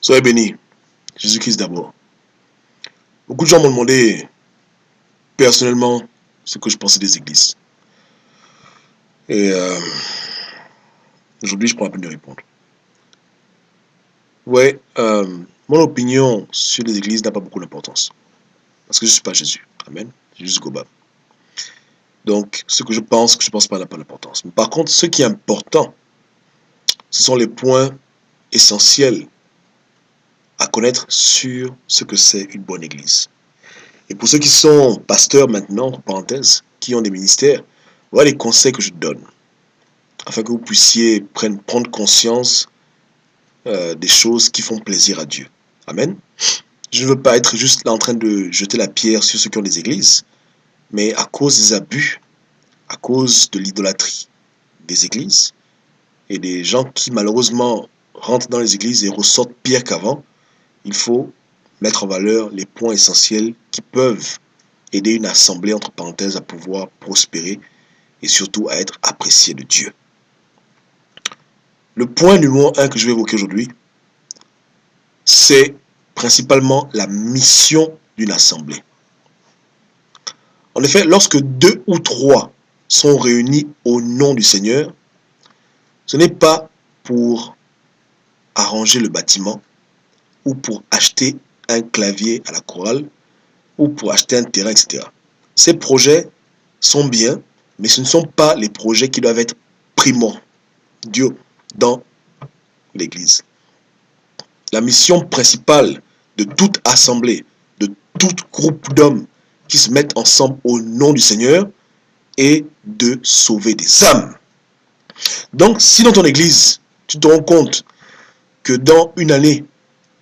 Soyez bénis. Jésus-Christ d'abord. Beaucoup de gens m'ont demandé personnellement ce que je pensais des églises. Et aujourd'hui, je prends la peine de répondre. Ouais, mon opinion sur les églises n'a pas beaucoup d'importance. Parce que je ne suis pas Jésus. Amen. Jésus Goba. Donc, ce que je pense pas n'a pas d'importance. Mais par contre, ce qui est important, ce sont les points essentiels à connaître sur ce que c'est une bonne église. Et pour ceux qui sont pasteurs maintenant, entre parenthèses, qui ont des ministères, voilà les conseils que je donne, afin que vous puissiez prendre conscience des choses qui font plaisir à Dieu. Amen. Je ne veux pas être juste là en train de jeter la pierre sur ceux qui ont des églises, mais à cause des abus, à cause de l'idolâtrie des églises, et des gens qui malheureusement rentrent dans les églises et ressortent pire qu'avant, il faut mettre en valeur les points essentiels qui peuvent aider une assemblée, entre parenthèses, à pouvoir prospérer et surtout à être appréciée de Dieu. Le point numéro 1 que je vais évoquer aujourd'hui, c'est principalement la mission d'une assemblée. En effet, lorsque 2 ou 3 sont réunis au nom du Seigneur, ce n'est pas pour arranger le bâtiment ou pour acheter un clavier à la chorale ou pour acheter un terrain, etc. Ces projets sont bien, mais ce ne sont pas les projets qui doivent être primordiaux dans l'Église. La mission principale de toute assemblée, de tout groupe d'hommes qui se mettent ensemble au nom du Seigneur est de sauver des âmes. Donc, si dans ton Église, tu te rends compte que dans une année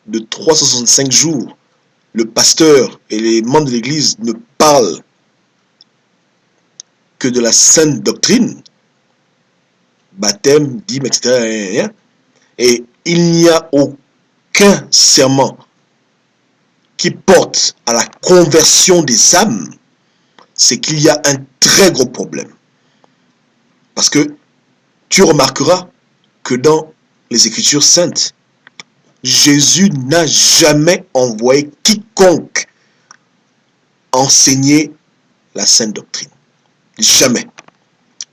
de 365 jours, le pasteur et les membres de l'Église ne parlent que de la sainte doctrine, baptême, dîme, etc., et il n'y a aucun serment qui porte à la conversion des âmes, c'est qu'il y a un très gros problème. Parce que tu remarqueras que dans les Écritures saintes, Jésus n'a jamais envoyé quiconque enseigner la sainte doctrine. Jamais.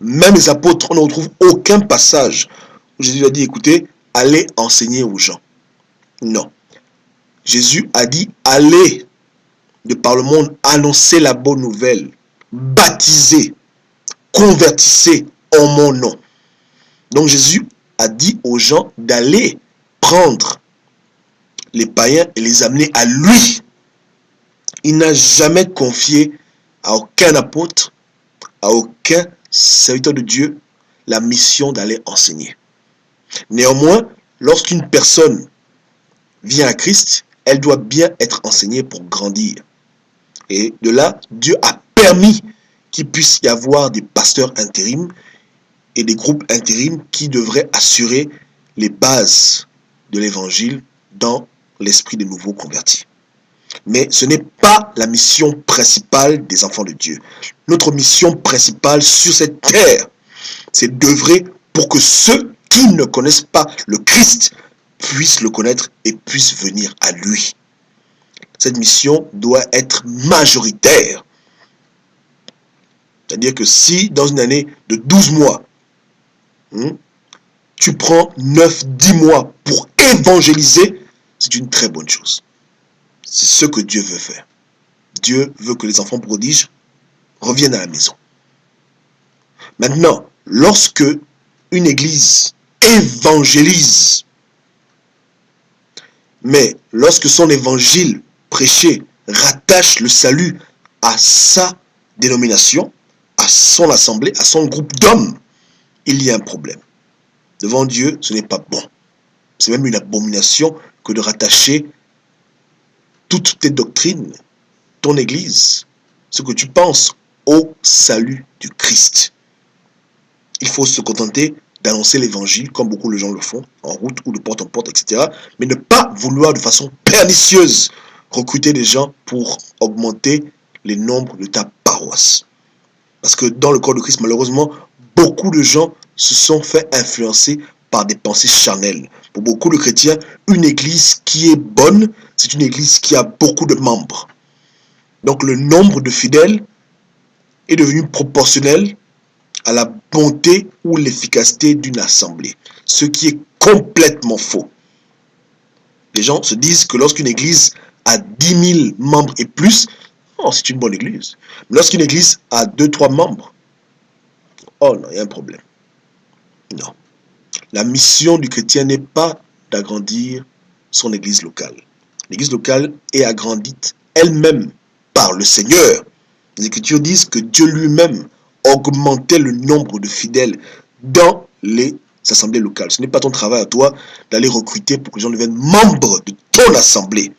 Même les apôtres, on ne retrouve aucun passage où Jésus a dit, écoutez, allez enseigner aux gens. Non. Jésus a dit, allez de par le monde, annoncer la bonne nouvelle, baptisez, convertissez en mon nom. Donc Jésus a dit aux gens d'aller prendre les païens et les amener à lui. Il n'a jamais confié à aucun apôtre, à aucun serviteur de Dieu, la mission d'aller enseigner. Néanmoins, lorsqu'une personne vient à Christ, elle doit bien être enseignée pour grandir. Et de là, Dieu a permis qu'il puisse y avoir des pasteurs intérims et des groupes intérims qui devraient assurer les bases de l'évangile dans l'esprit des nouveaux convertis. Mais ce n'est pas la mission principale des enfants de Dieu. Notre mission principale sur cette terre, c'est d'œuvrer pour que ceux qui ne connaissent pas le Christ puissent le connaître et puissent venir à lui. Cette mission doit être majoritaire. C'est-à-dire que si dans une année de 12 mois, tu prends 9-10 mois pour évangéliser, c'est une très bonne chose. C'est ce que Dieu veut faire. Dieu veut que les enfants prodiges reviennent à la maison. Maintenant, lorsque une église évangélise, mais lorsque son évangile prêché rattache le salut à sa dénomination, à son assemblée, à son groupe d'hommes, il y a un problème. Devant Dieu, ce n'est pas bon. C'est même une abomination que de rattacher toutes tes doctrines, ton église, ce que tu penses au salut du Christ. Il faut se contenter d'annoncer l'évangile, comme beaucoup de gens le font, en route ou de porte en porte, etc. Mais ne pas vouloir de façon pernicieuse recruter des gens pour augmenter les nombres de ta paroisse. Parce que dans le corps de Christ, malheureusement, beaucoup de gens se sont fait influencer par des pensées charnelles, Pour beaucoup de chrétiens, une église qui est bonne, c'est une église qui a beaucoup de membres. Donc le nombre de fidèles est devenu proportionnel à la bonté ou l'efficacité d'une assemblée. Ce qui est complètement faux. Les gens se disent que lorsqu'une église a 10 000 membres et plus, oh, c'est une bonne église. Mais lorsqu'une église a 2-3 membres, oh non, il y a un problème. Non. La mission du chrétien n'est pas d'agrandir son église locale. L'église locale est agrandie elle-même par le Seigneur. Les Écritures disent que Dieu lui-même augmentait le nombre de fidèles dans les assemblées locales. Ce n'est pas ton travail à toi d'aller recruter pour que les gens deviennent membres de ton assemblée.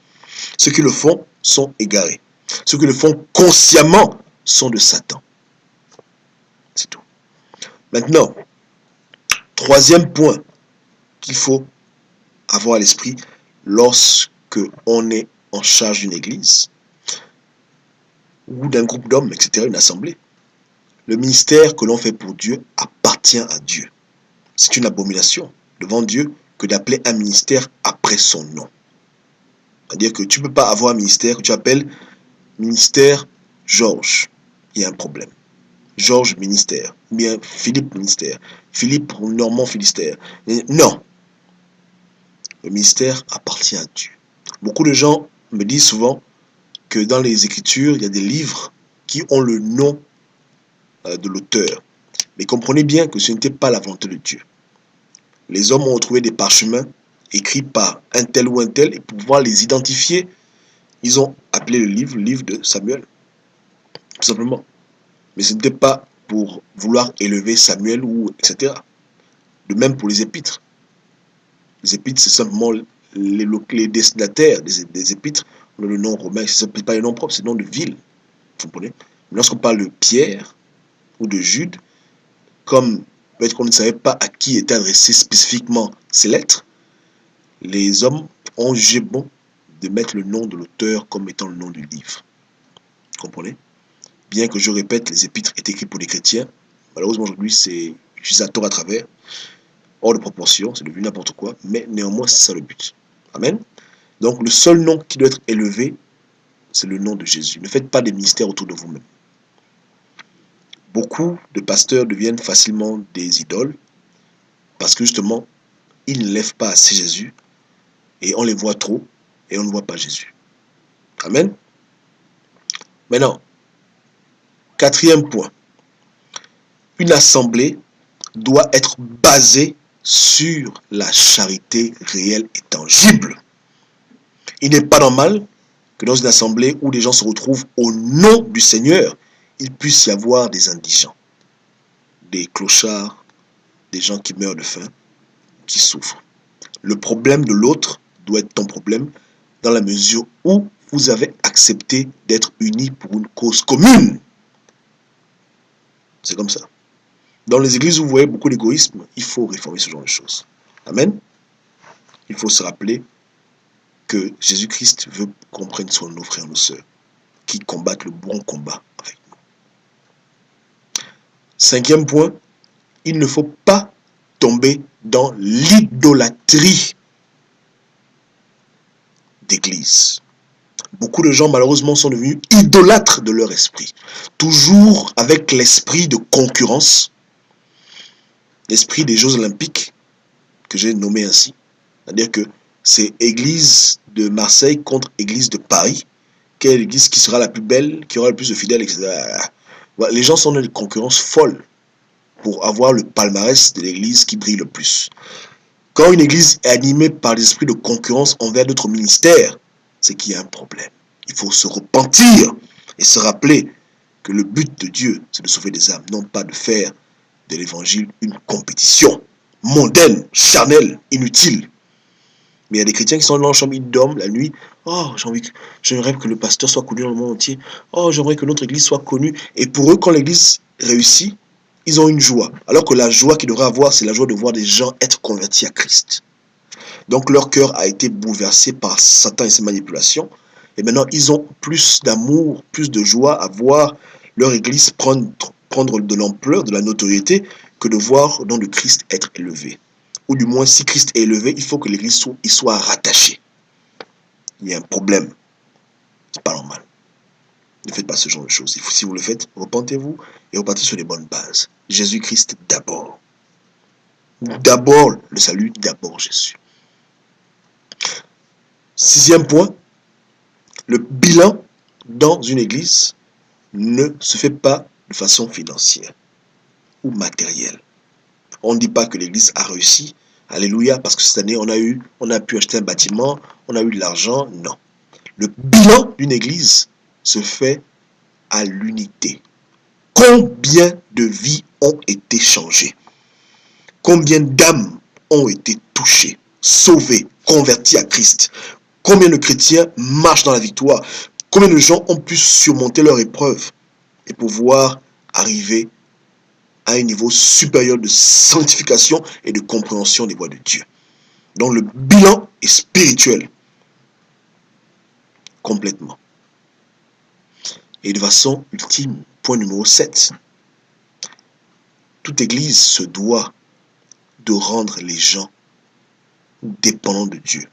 Ceux qui le font sont égarés. Ceux qui le font consciemment sont de Satan. C'est tout. Maintenant, troisième point qu'il faut avoir à l'esprit lorsque on est en charge d'une église ou d'un groupe d'hommes, etc., une assemblée. Le ministère que l'on fait pour Dieu appartient à Dieu. C'est une abomination devant Dieu que d'appeler un ministère après son nom. C'est-à-dire que tu ne peux pas avoir un ministère que tu appelles ministère Georges. Il y a un problème. Georges ministère, ou bien Philippe ministère, Philippe Normand Philistère. Non. Le ministère appartient à Dieu. Beaucoup de gens me disent souvent que dans les Écritures, il y a des livres qui ont le nom de l'auteur. Mais comprenez bien que ce n'était pas la volonté de Dieu. Les hommes ont retrouvé des parchemins écrits par un tel ou un tel, et pour pouvoir les identifier, ils ont appelé le livre de Samuel. Tout simplement. Mais ce n'était pas pour vouloir élever Samuel ou etc. De même pour les épîtres. Les épîtres, c'est simplement les destinataires des épîtres. On a le nom romain, ce n'est pas le nom propre, c'est le nom de ville. Vous comprenez? Mais lorsqu'on parle de Pierre ou de Jude, comme peut-être qu'on ne savait pas à qui étaient adressées spécifiquement ces lettres, les hommes ont jugé bon de mettre le nom de l'auteur comme étant le nom du livre. Vous comprenez? Bien que je répète, les épîtres étaient écrits pour les chrétiens, malheureusement aujourd'hui c'est juste à tort à travers, hors de proportion, c'est devenu n'importe quoi, mais néanmoins c'est ça le but. Amen. Donc le seul nom qui doit être élevé, c'est le nom de Jésus. Ne faites pas des ministères autour de vous-même. Beaucoup de pasteurs deviennent facilement des idoles parce que justement, ils ne lèvent pas assez Jésus et on les voit trop et on ne voit pas Jésus. Amen. Maintenant, quatrième point. Une assemblée doit être basée sur la charité réelle et tangible. Il n'est pas normal que dans une assemblée où les gens se retrouvent au nom du Seigneur, il puisse y avoir des indigents, des clochards, des gens qui meurent de faim, qui souffrent. Le problème de l'autre doit être ton problème dans la mesure où vous avez accepté d'être unis pour une cause commune. C'est comme ça. Dans les églises où vous voyez beaucoup d'égoïsme, il faut réformer ce genre de choses. Amen. Il faut se rappeler que Jésus-Christ veut qu'on prenne soin de nos frères et nos sœurs, qui combattent le bon combat avec nous. Cinquième point, il ne faut pas tomber dans l'idolâtrie d'église. Beaucoup de gens, malheureusement, sont devenus idolâtres de leur esprit. Toujours avec l'esprit de concurrence, l'esprit des Jeux Olympiques, que j'ai nommé ainsi. C'est-à-dire que c'est Église de Marseille contre Église de Paris. Quelle église qui sera la plus belle, qui aura le plus de fidèles, etc. Les gens sont dans une concurrence folle pour avoir le palmarès de l'église qui brille le plus. Quand une église est animée par des esprits de concurrence envers d'autres ministères, c'est qu'il y a un problème. Il faut se repentir et se rappeler que le but de Dieu, c'est de sauver des âmes, non pas de faire de l'évangile une compétition mondaine, charnelle, inutile. Mais il y a des chrétiens qui sont dans la chambre, ils dorment la nuit. Oh, j'aimerais que le pasteur soit connu dans le monde entier. Oh, j'aimerais que notre église soit connue. Et pour eux, quand l'église réussit, ils ont une joie. Alors que la joie qu'ils devraient avoir, c'est la joie de voir des gens être convertis à Christ. Donc leur cœur a été bouleversé par Satan et ses manipulations. Et maintenant, ils ont plus d'amour, plus de joie à voir leur église prendre de l'ampleur, de la notoriété, que de voir le nom de Christ être élevé. ou du moins si Christ est élevé, il faut que l'église soit rattachée. Il y a un problème. C'est pas normal. Ne faites pas ce genre de choses. Si vous le faites, repentez-vous et repartez sur les bonnes bases. Jésus-Christ d'abord. D'abord le salut, d'abord Jésus. 6e point, le bilan dans une église ne se fait pas de façon financière ou matérielle. On ne dit pas que l'église a réussi, alléluia, parce que cette année on a pu acheter un bâtiment, on a eu de l'argent. Non. Le bilan d'une église se fait à l'unité. Combien de vies ont été changées? Combien d'âmes ont été touchées, sauvées, converties à Christ? Combien de chrétiens marchent dans la victoire? Combien de gens ont pu surmonter leur épreuve et pouvoir arriver à un niveau supérieur de sanctification et de compréhension des voies de Dieu? Donc le bilan est spirituel. Complètement. Et de façon ultime, point numéro 7. Toute église se doit de rendre les gens dépendants de Dieu.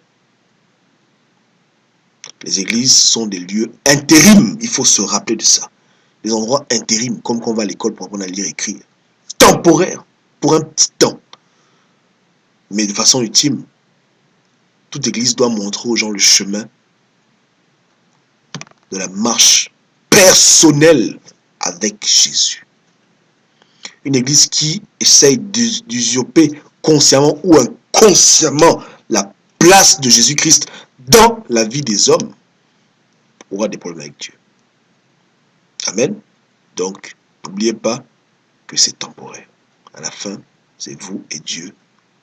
Les églises sont des lieux intérims, il faut se rappeler de ça. Des endroits intérims, comme quand on va à l'école pour apprendre à lire et écrire. Temporaire, pour un petit temps. Mais de façon ultime, toute église doit montrer aux gens le chemin de la marche personnelle avec Jésus. Une église qui essaye d'usurper consciemment ou inconsciemment la place de Jésus-Christ dans la vie des hommes aura des problèmes avec Dieu. Amen. Donc, n'oubliez pas que c'est temporaire. À la fin, c'est vous et Dieu,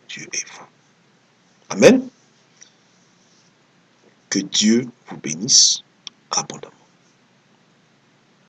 Dieu et vous. Amen. Que Dieu vous bénisse abondamment.